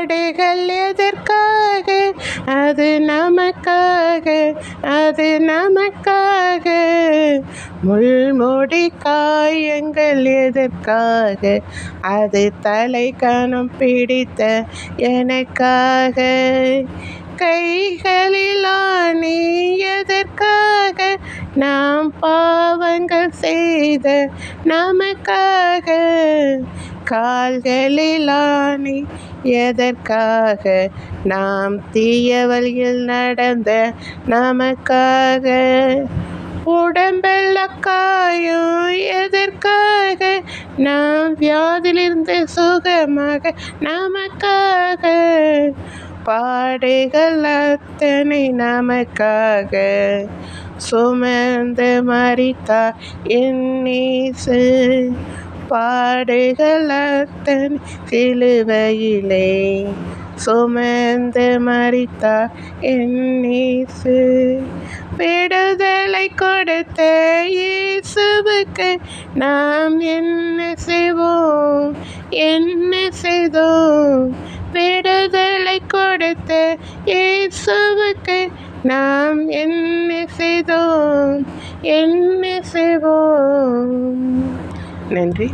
பாடுகள் எதற்காக? அது நமக்காக, அது நமக்காக. முள்முடி காயங்கள் எதற்காக? அது தலைக்கணம் பிடித்த எனக்காக. கைகளில் ஆணி எதற்காக? நாம் பாவங்கள் செய்த நமக்காக. கால்களில் ஆணி எதற்காக? நாம் தீய வழியில் நடந்த நமக்காக. உடம்பெல்ல காயம் எதற்காக? நாம் வியாதியிலிருந்து சுகமாக நமக்காக. பாடுகள் அத்தனை நமக்காக சுமந்து மரித்தார் என் இயேசு. பாடுகள் அத்தனை சிலுவையிலே சுமந்து மரித்தார் என் இயேசு. விடுதலை கொடுத்த இயேசுவுக்கு நாம் என்ன செய்வோம், என்ன செய்தோம்? விடுதலை கொடுத்த இயேசுவுக்கு நாம் என்ன செய்தோம், என்ன செய்வோம்? நன்றி.